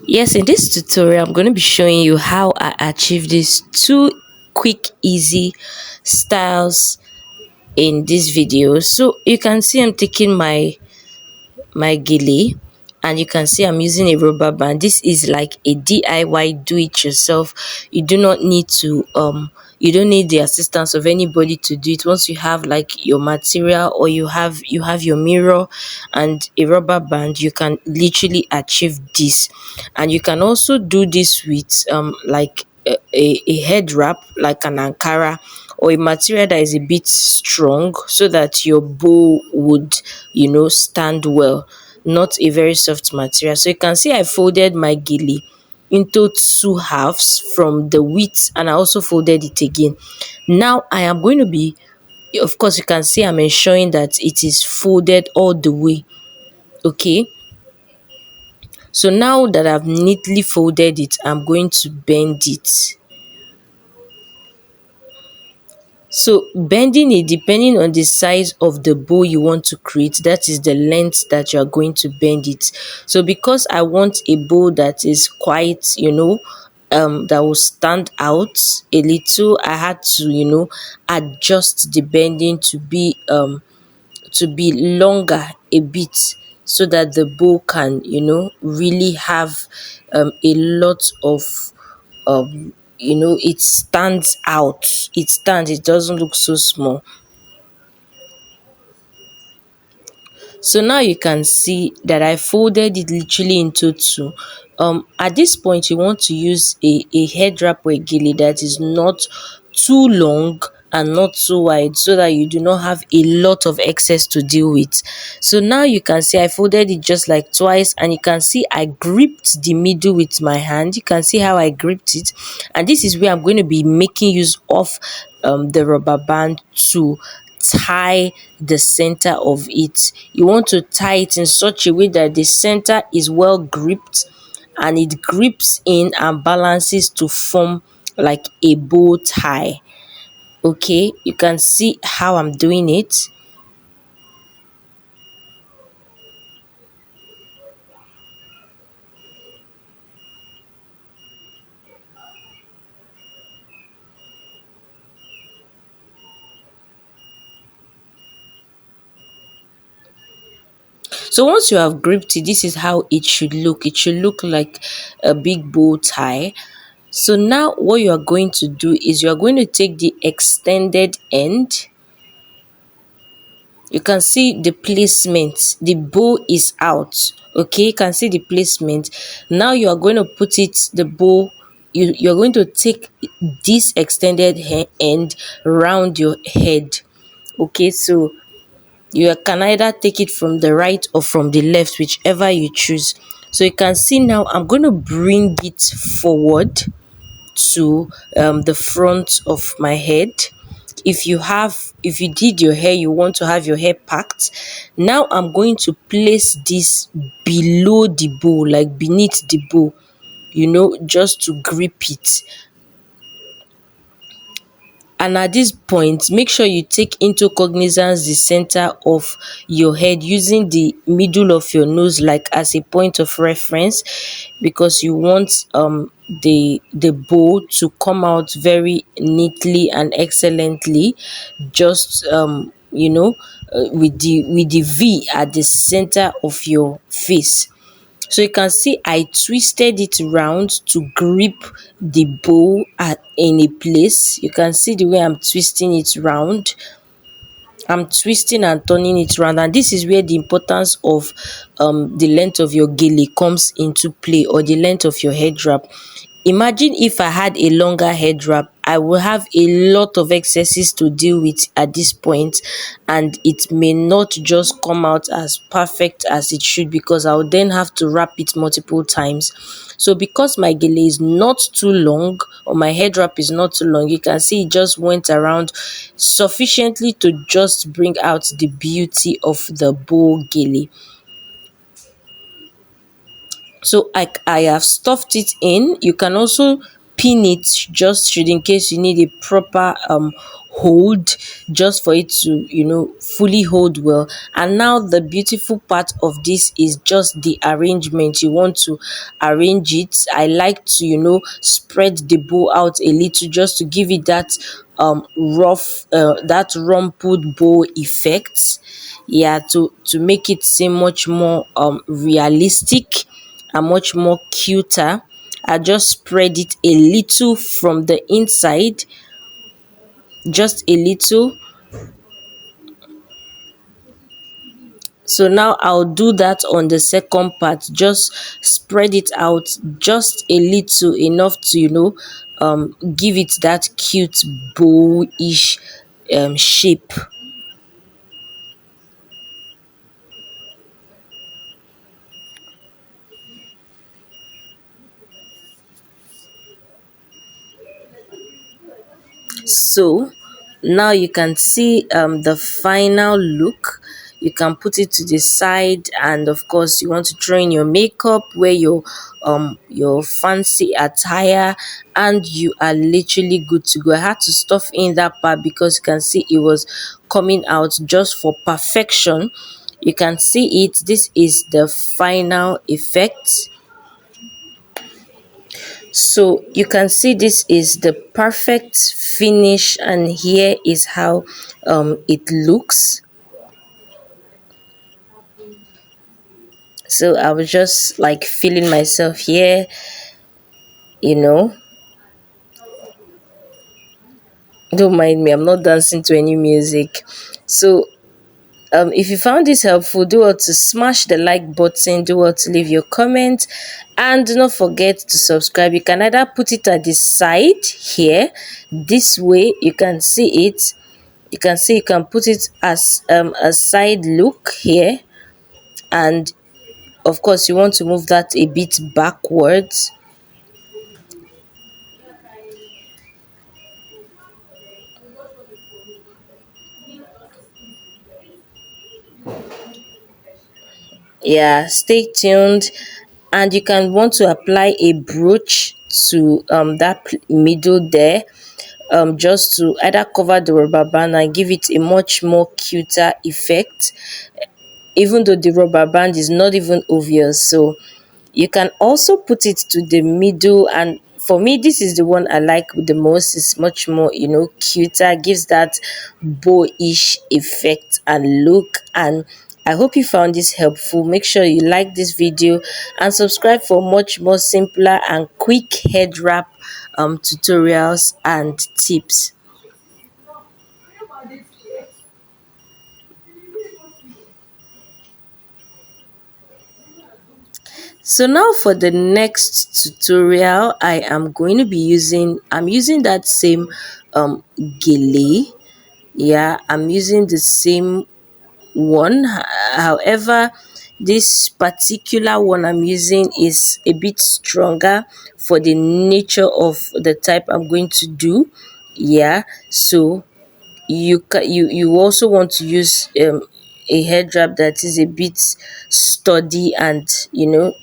Yes, in this tutorial, I'm going to be showing you how I achieve these two quick, easy styles in this video. So you can see I'm taking my gele, and you can see I'm using a rubber band. This is like a DIY do it yourself. You do not need to you don't need the assistance of anybody to do it. Once you have like your material, or you have your mirror and a rubber band, you can literally achieve this. And you can also do this with like a head wrap, like an ankara, or a material that is a bit strong, so that your bow would stand well, not a very soft material. So you can see I folded my gele into two halves from the width, and I also folded it again. Now I am going to be, of course you can see I'm ensuring that it is folded all the way. Okay, so now that I've neatly folded it, I'm going to bend it. So bending it, depending on the size of the bow you want to create, that is the length that you are going to bend it. So because I want a bow that is quite, that will stand out a little, I had to, adjust the bending to be longer a bit, so that the bow can, really have a lot of it stands out. It doesn't look so small. So now you can see that I folded it literally into two. At this point you want to use a head wrap or a gele that is not too long and not too wide, so that you do not have a lot of excess to deal with. So now you can see I folded it just like twice, and you can see I gripped the middle with my hand. You can see how I gripped it, and this is where I'm going to be making use of the rubber band to tie the center of it. You want to tie it in such a way that the center is well gripped, and it grips in and balances to form like a bow tie. Okay, you can see how I'm doing it. So once you have gripped it, this is how it should look. It should look like a big bow tie. So now what you are going to do is you are going to take the extended end. You can see the placement. The bow is out. Okay, you can see the placement. Now you are going to put it, the bow, you're going to take this extended end round your head. Okay, so you can either take it from the right or from the left, whichever you choose. So you can see now I'm going to bring it forward to the front of my head. If you did your hair, you want to have your hair packed. Now I'm going to place this below the bow, like beneath the bow, just to grip it. And at this point, make sure you take into cognizance the center of your head, using the middle of your nose like as a point of reference, because you want the bow to come out very neatly and excellently, just with the V at the center of your face. So you can see I twisted it round to grip the bow in a place. You can see the way I'm twisting it round. I'm twisting and turning it round, and this is where the importance of the length of your gele comes into play, or the length of your head wrap. Imagine if I had a longer head wrap, I will have a lot of excesses to deal with at this point, and it may not just come out as perfect as it should, because I would then have to wrap it multiple times. So because my gele is not too long, or my head wrap is not too long, you can see it just went around sufficiently to just bring out the beauty of the bow gele. So I have stuffed it in. You can also pin it, just should in case you need a proper hold, just for it to fully hold well. And now the beautiful part of this is just the arrangement. You want to arrange it. I like to spread the bow out a little, just to give it that rough, that rumpled bow effect. Yeah, to make it seem much more realistic and much more cuter. I just spread it a little from the inside, just a little. So now I'll do that on the second part. Just spread it out just a little, enough to give it that cute bowish shape. So now you can see the final look. You can put it to the side, and of course you want to throw in your makeup, wear your fancy attire, and you are literally good to go. I had to stuff in that part because you can see it was coming out just for perfection. You can see it. This is the final effect. So you can see this is the perfect finish, and here is how it looks. So I was just like feeling myself here, you know don't mind me, I'm not dancing to any music. So if you found this helpful, do well to smash the like button, do well to leave your comment, and do not forget to subscribe. You can either put it at the side here, this way you can see it. You can see you can put it as a side look here, and of course you want to move that a bit backwards. Yeah, stay tuned. And you can want to apply a brooch to that middle there, just to either cover the rubber band and give it a much more cuter effect, even though the rubber band is not even obvious. So you can also put it to the middle, and for me this is the one I like the most. It's much more cuter, gives that boyish effect and look. And I hope you found this helpful. Make sure you like this video and subscribe for much more simpler and quick head wrap tutorials and tips. So now for the next tutorial, I'm using that same Gele. Yeah, I'm using the same one. However, this particular one I'm using is a bit stronger for the nature of the type I'm going to do. Yeah, so you also want to use a head wrap that is a bit sturdy and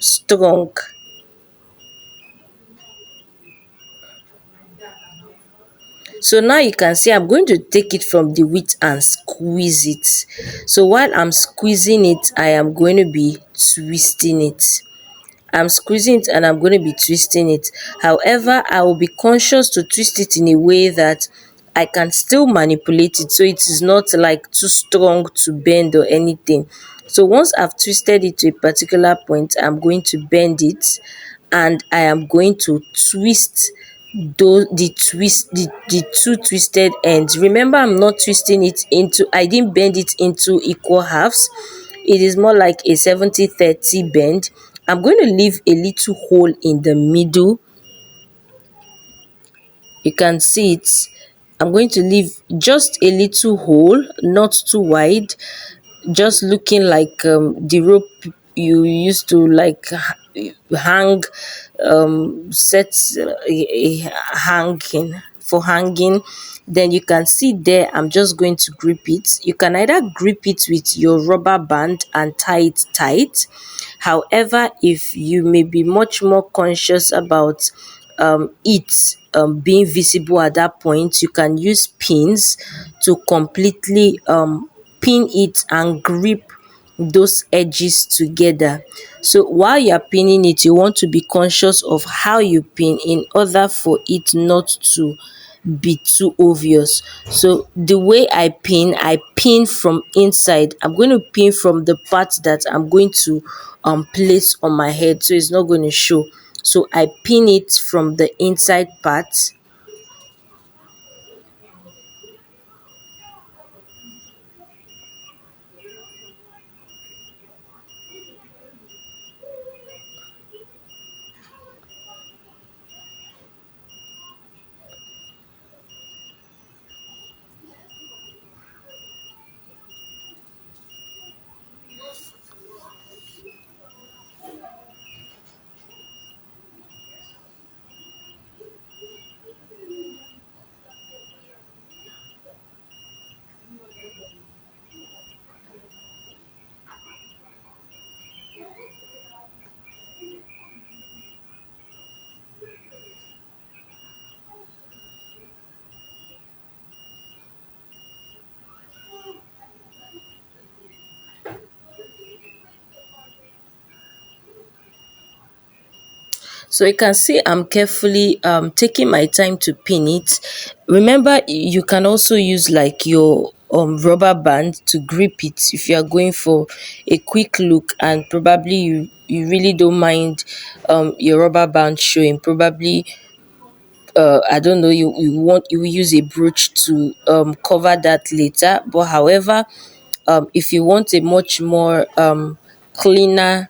strong. So now you can see I'm going to take it from the width and squeeze it. So while I'm squeezing it, I am going to be twisting it. I'm squeezing it and I'm going to be twisting it. However, I will be conscious to twist it in a way that I can still manipulate it, so it is not like too strong to bend or anything. So once I've twisted it to a particular point, I'm going to bend it, and I am going to twist the two twisted ends. Remember, I'm not twisting it into, I didn't bend it into equal halves. It is more like a 70-30 bend. I'm going to leave a little hole in the middle. You can see it. I'm going to leave just a little hole, not too wide, just looking like the rope you used to like hang, set hanging for hanging. Then you can see there I'm just going to grip it. You can either grip it with your rubber band and tie it tight. However, if you may be much more conscious about it being visible at that point, you can use pins to completely pin it and grip those edges together. So while you're pinning it, you want to be conscious of how you pin in order for it not to be too obvious. So the way I pin from inside. I'm going to pin from the part that I'm going to place on my head, so it's not going to show. So I pin it from the inside part. So you can see I'm carefully taking my time to pin it. Remember, you can also use like your rubber band to grip it if you are going for a quick look, and probably you really don't mind your rubber band showing. Probably I don't know, you will use a brooch to cover that later. But however, if you want a much more cleaner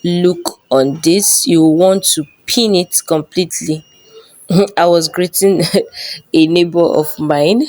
look on this, you want to pin it completely. I was greeting a neighbor of mine.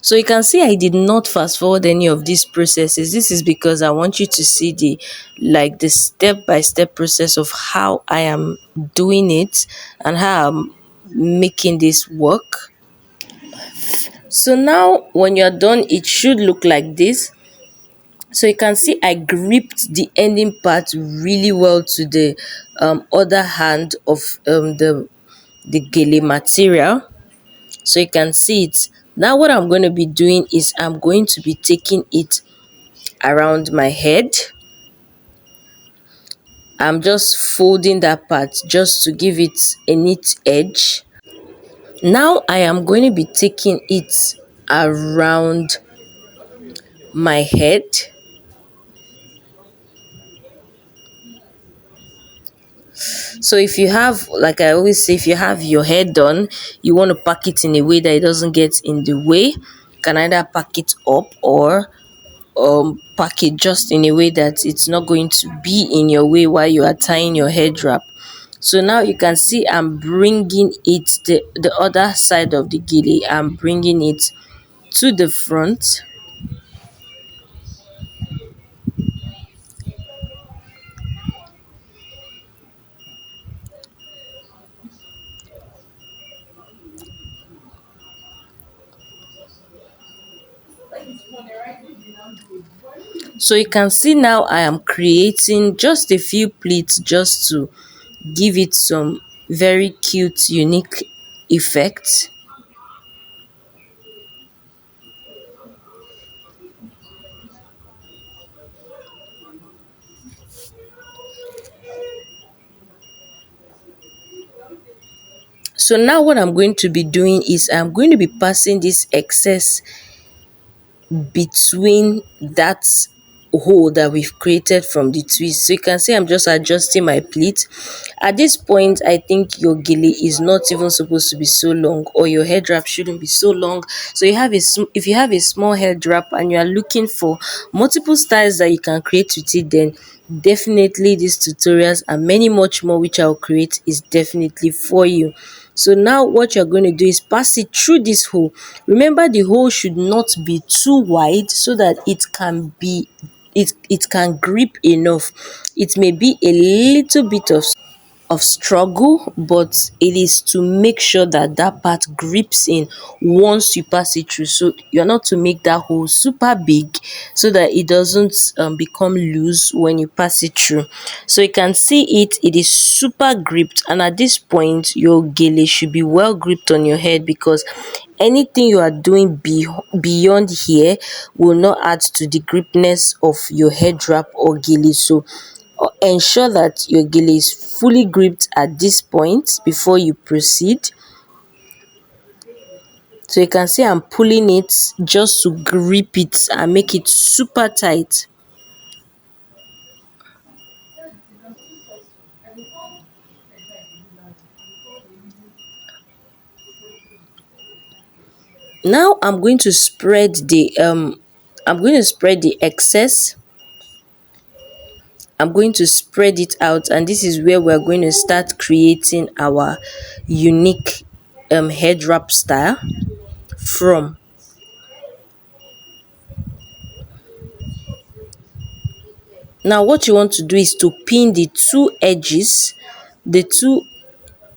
So you can see I did not fast forward any of these processes. This is because I want you to see the step by step process of how I am doing it and how I'm making this work. So now when you're done, it should look like this. So you can see I gripped the ending part really well to the other hand of the gele material. So you can see it. Now what I'm going to be doing is I'm going to be taking it around my head. I'm just folding that part just to give it a neat edge. Now I am going to be taking it around my head. So if you have, like I always say, if you have your hair done, you want to pack it in a way that it doesn't get in the way. You can either pack it up or pack it just in a way that it's not going to be in your way while you are tying your head wrap. So now you can see I'm bringing it the other side of the gilly. I'm bringing it to the front. So you can see now I am creating just a few pleats just to give it some very cute, unique effect. So now what I'm going to be doing is I'm going to be passing this excess between that hole that we've created from the twist. So you can see I'm just adjusting my pleat. At this point, I think your gele is not even supposed to be so long, or your head wrap shouldn't be so long. So if you have a small head wrap and you are looking for multiple styles that you can create with it, then definitely these tutorials and many much more which I'll create is definitely for you. So now what you're going to do is pass it through this hole. Remember, the hole should not be too wide so that it can grip enough. It may be a little bit of of struggle, but it is to make sure that that part grips in once you pass it through. So you're not to make that hole super big so that it doesn't become loose when you pass it through. So you can see it is super gripped, and at this point your gele should be well gripped on your head, because anything you are doing beyond here will not add to the gripness of your head wrap or gele. So ensure that your gele is fully gripped at this point before you proceed. So you can see I'm pulling it just to grip it and make it super tight. Now I'm going to spread the excess. I'm going to spread it out, and this is where we're going to start creating our unique head wrap style from. Now what you want to do is to pin the two edges, the two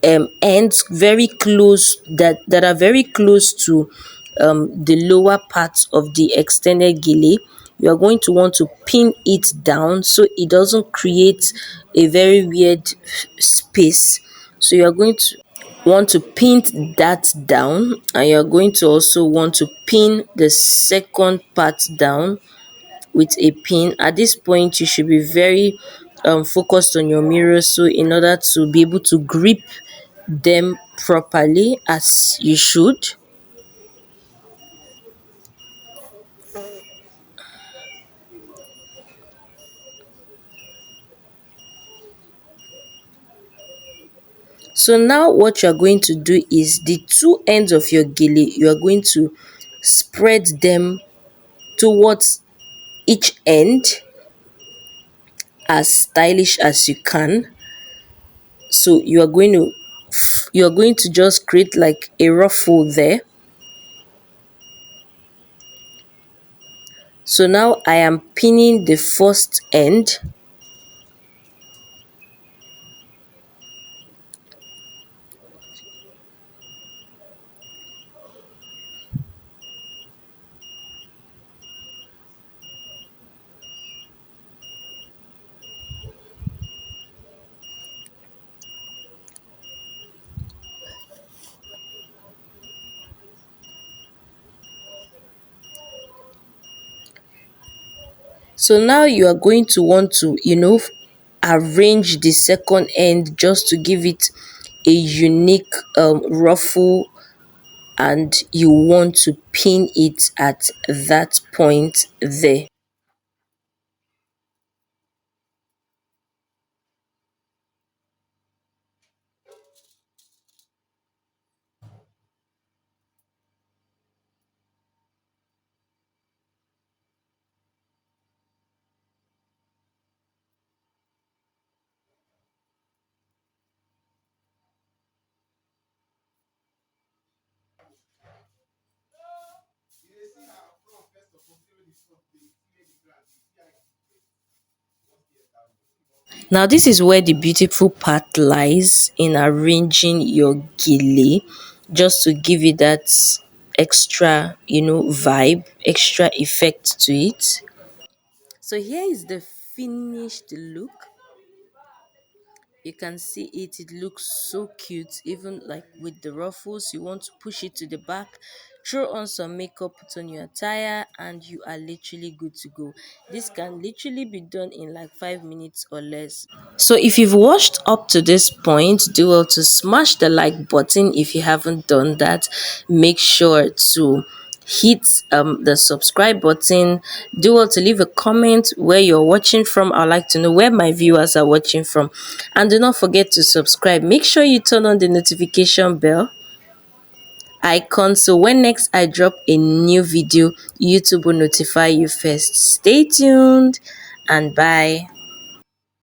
ends very close, that are very close to the lower part of the extended gele. You are going to want to pin it down so it doesn't create a very weird space. So you are going to want to pin that down, and you're going to also want to pin the second part down with a pin. At this point you should be very focused on your mirror, so in order to be able to grip them properly as you should. So now what you're going to do is the two ends of your gele, you are going to spread them towards each end as stylish as you can. So you are going to just create like a ruffle there. So now I am pinning the first end. So now you are going to want to, arrange the second end just to give it a unique ruffle, and you want to pin it at that point there. Now this is where the beautiful part lies, in arranging your gele, just to give it that extra, vibe, extra effect to it. So here is the finished look. You can see it looks so cute, even like with the ruffles. You want to push it to the back, throw on some makeup, put on your attire, and you are literally good to go. This can literally be done in like 5 minutes or less. So if you've watched up to this point, do well to smash the like button. If you haven't done that, make sure to hit the subscribe button. Do well to leave a comment where you're watching from. I'd like to know where my viewers are watching from, and do not forget to subscribe. Make sure you turn on the notification bell icon, so when next I drop a new video, YouTube will notify you first. Stay tuned, and bye.